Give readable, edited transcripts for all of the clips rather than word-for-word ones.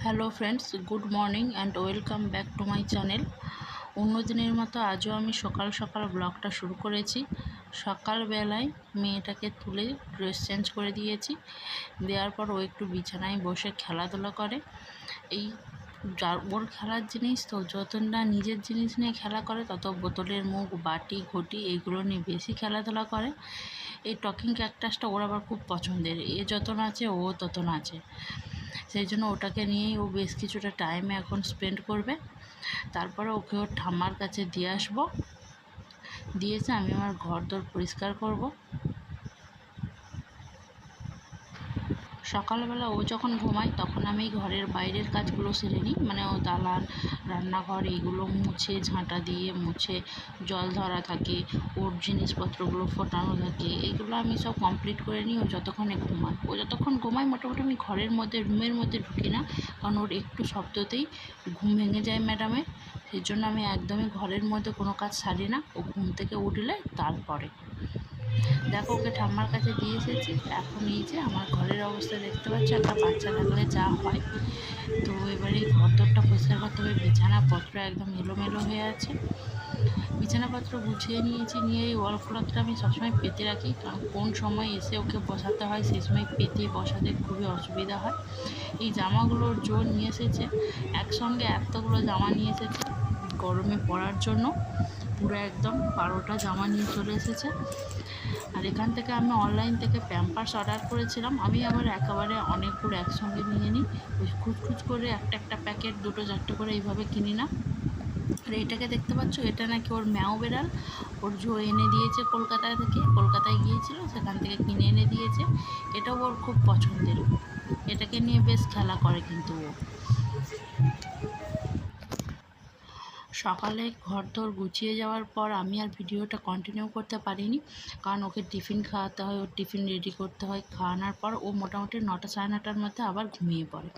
Hello friends, good morning and welcome back to my channel. অন্য দিনের মতো আজও আমি সকাল সকাল ব্লগটা শুরু করেছি। সকালবেলায় মেয়েটাকে তুলে ড্রেস চেঞ্জ করে দিয়েছি। দেওয়ার পর ও একটু বিছানায় বসে খেলাধুলা করে। এই ওর খেলার জিনিস তো, যত না নিজের জিনিস নিয়ে খেলা করে তত বোতলের মুখ, বাটি, ঘটি এইগুলো নিয়ে বেশি খেলাধুলা করে। এই টকিং ক্যাকটাসটা ওর আবার খুব পছন্দের, এ যত নাচে ও তত নাচে। সেই জন্য ওটাকে নিয়েই ও বেশ কিছুটা টাইম এখন স্পেন্ড করবে। তারপরে ওকে ওর ঠাম্মার কাছে দিয়ে আসবো। দিয়েছে, আমি আমার ঘর দর পরিষ্কার করব। সকালবেলা ও যখন ঘুমায় তখন আমি ঘরের বাইরের কাজগুলো সেরে নিই, মানে ও দালান, রান্নাঘর এইগুলো মুছে, ঝাঁটা দিয়ে মুছে, জল ধরা থাকে, ওর জিনিসপত্রগুলো ফোটানো থাকে, এইগুলো আমি সব কমপ্লিট করে নিই ও যতক্ষণে ঘুমায়। ও যতক্ষণ ঘুমায় মোটামুটি আমি ঘরের মধ্যে, রুমের মধ্যে ঢুকি না, কারণ ওর একটু শব্দতেই ঘুম ভেঙে যায় ম্যাডামের। সেই জন্য আমি একদমই ঘরের মধ্যে কোনো কাজ সারি না। ও ঘুম থেকে উঠলে তারপরে। দেখো, ওকে ঠাম্মার কাছে দিয়ে এসেছি। এখন এই যে আমার ঘরের অবস্থা দেখতে পাচ্ছি, একটা বাচ্চা থাকলে যা হয়। তো এবারে ঘরদোরটা পরিষ্কার করতে হবে। বিছানাপত্র একদম এলোমেলো হয়ে আছে। বিছানাপত্র গুছিয়ে নিয়েছি, নিয়ে এই ওয়াল ক্লথটা আমি সবসময় পেতে রাখি, কারণ কোন সময় এসে ওকে বসাতে হয় সেই সময় পেতে বসাতে খুবই অসুবিধা হয়। এই জামাগুলোর জোর নিয়ে এসেছে, একসঙ্গে এতগুলো জামা নিয়ে এসেছে গরমে পরার জন্য। পুরো একদম 12টা জামা নিয়ে চলে এসেছে। আর এখান থেকে আমি অনলাইন থেকে প্যাম্পার্স অর্ডার করেছিলাম। আমি আবার একেবারে অনেকগুলো একসঙ্গে নিয়ে নিই, ওই খুচখুচ করে একটা একটা প্যাকেট, দুটো চারটে করে এইভাবে কিনি না। আর এইটাকে দেখতে পাচ্ছ, এটা নাকি ওর ম্যাও বেড়াল, ওর জো এনে দিয়েছে কলকাতা থেকে। কলকাতায় গিয়েছিল, সেখান থেকে কিনে এনে দিয়েছে। এটাও ওর খুব পছন্দের। এটাকে নিয়ে বেশ খেলা করে কিন্তু ও। সকালে ঘরদোর গুছিয়ে যাওয়ার পর আমি আর ভিডিওটা কন্টিনিউ করতে পারিনি, কারণ ওকে টিফিন খাওয়াতে হয়, ওর টিফিন রেডি করতে হয়। খাওয়ানোর পর ও মোটামুটি 9টা সাড়ে 9টার মধ্যে আবার ঘুমিয়ে পড়ে।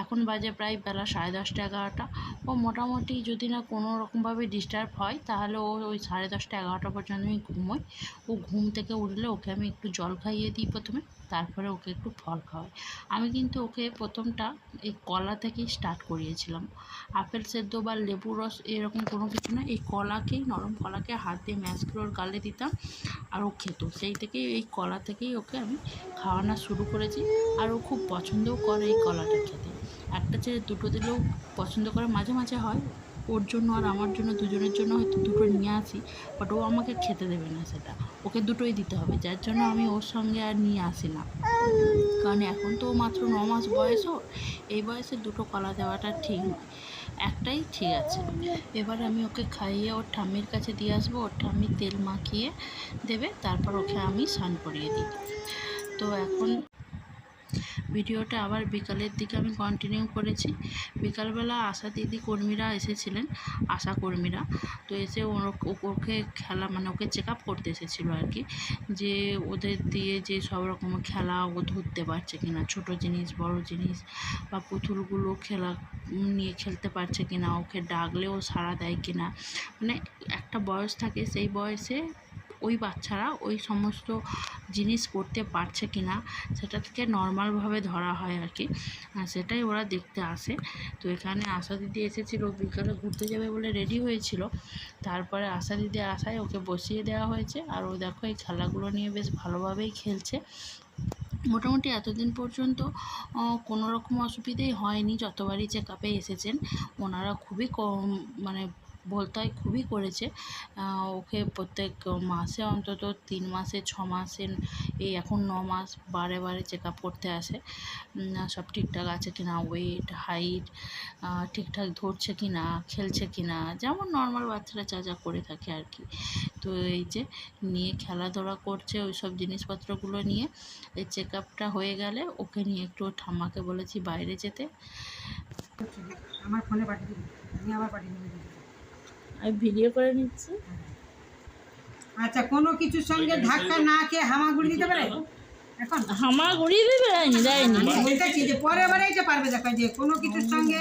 এখন বাজে প্রায় বেলা 10:30 11টা। ও মোটামুটি যদি না কোনো রকমভাবে ডিস্টার্ব হয় তাহলে ও ওই 10:30 11টা পর্যন্ত আমি ঘুমোই। ও ঘুম থেকে উঠলে ওকে আমি একটু জল খাইয়ে দিই প্রথমে, তারপরে ওকে একটু ফল খাওয়াই। আমি কিন্তু ওকে প্রথমটা এই কলা থেকেই স্টার্ট করিয়েছিলাম। আপেল সেদ্ধ বা লেবু রস এরকম কোনো কিছু না, এই কলাকেই, নরম কলাকে হাত দিয়ে ম্যাশ করে ওর গালে দিতাম আর ও খেত। সেই থেকেই এই কলা থেকেই ওকে আমি খাওয়ানো শুরু করেছি। আর ও খুব পছন্দও করে এই কলাটা খেতে। একটা ছেড়ে দুটো দিলেও পছন্দ করে। মাঝে মাঝে হয় ওর জন্য আর আমার জন্য, দুজনের জন্য হয়তো দুটো নিয়ে আসি, বাট ও আমাকে খেতে দেবে না, সেটা ওকে দুটোই দিতে হবে, যার জন্য আমি ওর সঙ্গে আর নিয়ে আসি না। কারণ এখন তো মাত্র 9 মাস বয়স ওর, এই বয়সে দুটো কলা দেওয়াটা ঠিক নয়, একটাই ঠিক আছে। এবার আমি ওকে খাইয়ে ওর ঠাম্মির কাছে দিয়ে আসবো। ওর ঠাম্মি তেল মাখিয়ে দেবে, তারপর ওকে আমি স্নান করিয়ে দিই। তো এখন ভিডিওটা আবার বিকালের দিকে আমি কন্টিনিউ করেছি। বিকালবেলা আশা দিদি কর্মীরা এসেছিলেন, আশা কর্মীরা। তো এসে ওকে খেলা, মানে ওকে চেক আপ করতে এসেছিলো আর কি, যে ওদের দিয়ে যে সব রকম খেলা ও ধরতে পারছে কিনা, ছোট জিনিস বড় জিনিস বা পুতুলগুলো নিয়ে খেলতে পারছে কিনা, ওকে ডাকলেও সাড়া দেয় কিনা। মানে একটা বয়স থাকে, সেই বয়সে ওই বাচ্চারা ওই সমস্ত জিনিস করতে পারছে কিনা সেটা থেকে নর্মালভাবে ধরা হয় আর কি, সেটাই ওরা দেখতে আসে। তো এখানে আশা দিদি এসেছিল, বিকালে ঘুরতে যাবে বলে রেডি হয়েছিল। তারপরে আশা দিদি আসায় ওকে বসিয়ে দেওয়া হয়েছে। আর ও দেখো এই খেলাগুলো নিয়ে বেশ ভালোভাবেই খেলছে। মোটামুটি এতদিন পর্যন্ত কোনো রকম অসুবিধেই হয়নি। যতবারই চেক আপে এসেছেন ওনারা খুবই কম, মানে বলতে হয় খুবই করেছে। ওকে প্রত্যেক মাসে অন্তত 3 মাসে 6 মাসে, এই এখন 9 মাস বারে বারে চেক আপ করতে আসে, সব ঠিকঠাক আছে কিনা, ওয়েট হাইট ঠিকঠাক ধরছে কিনা, খেলছে কিনা, যেমন নর্মাল বাচ্চারা যা যা করে থাকে আর কি। তো এই যে নিয়ে খেলাধুলা করছে ওই সব জিনিসপত্রগুলো নিয়ে। এই চেক আপটা হয়ে গেলে ওকে নিয়ে একটু ঠাম্মাকে বলেছি বাইরে যেতে। আমার ফোনে পাঠিয়ে দিবি, আমি আবার পাঠিয়ে দেবো। আমি ভিডিও করে নিচ্ছি। আচ্ছা, কোনো কিছুর সঙ্গে ধাক্কা না খেয়ে হামাগুড়ি দিতে পারে এখন? হামাগুড়ি দেয়নি। বলতেছি যে পরের বারে এটা পারবে। দেখা যে কোনো কিছুর সঙ্গে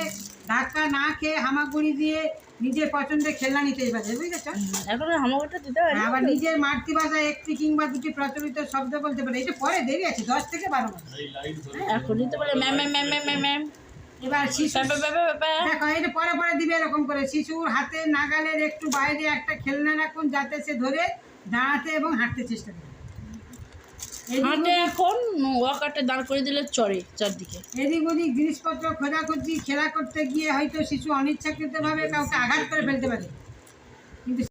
ধাক্কা না খেয়ে হামাগুড়ি দিয়ে নিজের পছন্দের খেলনা নিতে পারে, বুঝেছ? এখন হামাগুড়িটা দিতে পারি। আবার নিজের মাতৃভাষায় একটি কিংবা দুটি প্রচলিত শব্দ বলতে পারে। এটা পরে দেরি আছে, 10 থেকে 12 মাস। এখন দিতে পারে ma'am ma'am ma'am ma'am ma'am ma'am. এবার শিশু দেখো এটা পরে পরে দিবে এরকম করে, শিশুর হাতে নাগালের একটু বাইরে একটা খেলনা রাখুন যাতে সে ধরে দাঁড়াতে এবং হাঁটতে চেষ্টা করে। হাতে এখন ওয়াকারটা দাঁড় করে দিলে চড়ে চারদিকে। এদিক ওদিক জিনিসপত্র খোঁজাখুঁজি খেলা করতে গিয়ে হয়তো শিশু অনিচ্ছাকৃতভাবে কাউকে আঘাত করে ফেলতে পারে। কিন্তু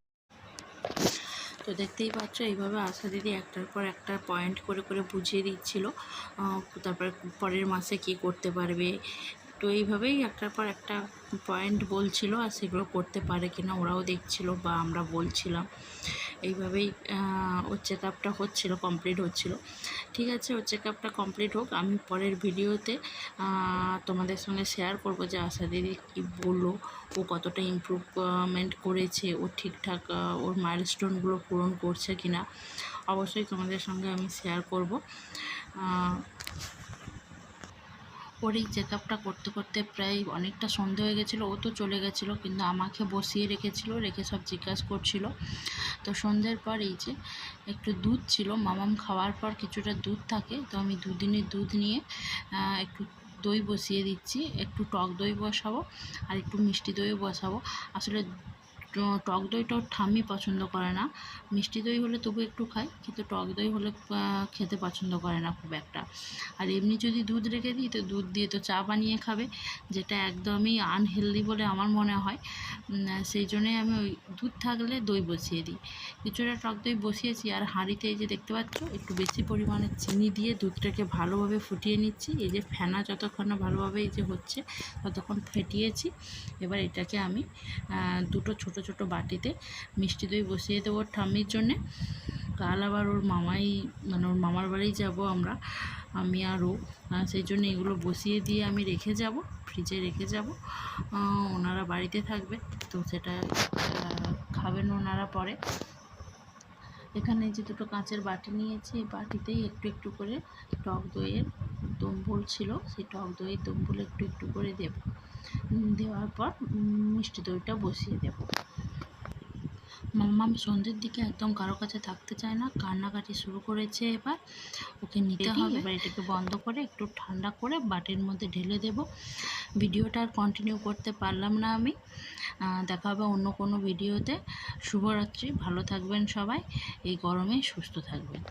তো দেখতেই পাচ্ছ এইভাবে আশা দিদি একটার পর একটা পয়েন্ট করে করে বুঝিয়ে দিচ্ছিল, তারপরে পরের মাসে কী করতে পারবে। তো এইভাবেই একটার পর একটা পয়েন্ট বলছিল, আর সেগুলো করতে পারে কিনা ওরাও দেখছিল বা আমরা বলছিলাম। এইভাবেই ওর চেক আপটা হচ্ছিলো, কমপ্লিট হচ্ছিলো। ঠিক আছে, ওর চেক আপটা কমপ্লিট হোক, আমি পরের ভিডিওতে তোমাদের সঙ্গে শেয়ার করব যে আশা দিদি কী বললো, ও কতটা ইমপ্রুভমেন্ট করেছে, ও ঠিকঠাক ওর মাইলস্টোনগুলো পূরণ করছে কিনা অবশ্যই তোমাদের সঙ্গে আমি শেয়ার করব। ওর এই চেক আপটা করতে করতে প্রায় অনেকটা সন্ধে হয়ে গেছিলো, ও তো চলে গেছিলো, কিন্তু আমাকে বসিয়ে রেখে সব জিজ্ঞাসা করছিল। তো সন্ধ্যের পর এই যে একটু দুধ ছিল, মামাম খাওয়ার পর কিছুটা দুধ থাকে, তো আমি দুদিনের দুধ নিয়ে একটু দই বসিয়ে দিচ্ছি, একটু টক দই বসাবো আর একটু মিষ্টি দইও বসাবো। আসলে টক দইটা ওর ঠাম্মি পছন্দ করে না, মিষ্টি দই হলে তবু একটু খায়, কিন্তু টক দই হলে খেতে পছন্দ করে না খুব একটা। আর এমনি যদি দুধ রেখে দিই তো দুধ দিয়ে তো চা বানিয়ে খাবে, যেটা একদমই আনহেলদি বলে আমার মনে হয়। সেই জন্যই আমি ওই দুধ থাকলে দই বসিয়ে দিই, কিছুটা টক দই বসিয়েছি। আর হাঁড়িতে এই যে দেখতে পাচ্ছ একটু বেশি পরিমাণে চিনি দিয়ে দুধটাকে ভালোভাবে ফুটিয়ে নিচ্ছি। এই যে ফেনা যতক্ষণ না ভালোভাবে এই যে হচ্ছে ততক্ষণ ফেটিয়েছি। এবার এটাকে আমি দুটো ছোট ছোট বাটিতে মিষ্টি দই বসিয়ে দেবো ঠাম্মির জন্যে। কাল আবার ওর মামাই মানে ওর মামার বাড়ি যাব আমরা, আমি আর ও, সেই জন্য এগুলো বসিয়ে দিয়ে আমি রেখে যাব, ফ্রিজে রেখে যাব। ওনারা বাড়িতে থাকবে তো সেটা খাবেন ওনারা পরে। এখানে যে দুটো কাঁচের বাটি নিয়েছি, এই বাটিতেই একটু একটু করে টক দইয়ের দম্বুল ছিল, সেই টক দইয়ের দম্বুল একটু একটু করে দেব, দেওয়ার পর মিষ্টি দইটা বসিয়ে দেব। মাম্মাম সন্ধ্যের দিকে একদম কারো কাছে থাকতে চায় না, কান্নাকাটি শুরু করেছে। এবার ওকে নিতে হবে। এবার এটাকে বন্ধ করে একটু ঠান্ডা করে বাটির মধ্যে ঢেলে দেব। ভিডিওটা আর কন্টিনিউ করতে পারলাম না আমি, দেখা হবে অন্য কোনো ভিডিওতে। শুভরাত্রি, ভালো থাকবেন সবাই, এই গরমে সুস্থ থাকবেন।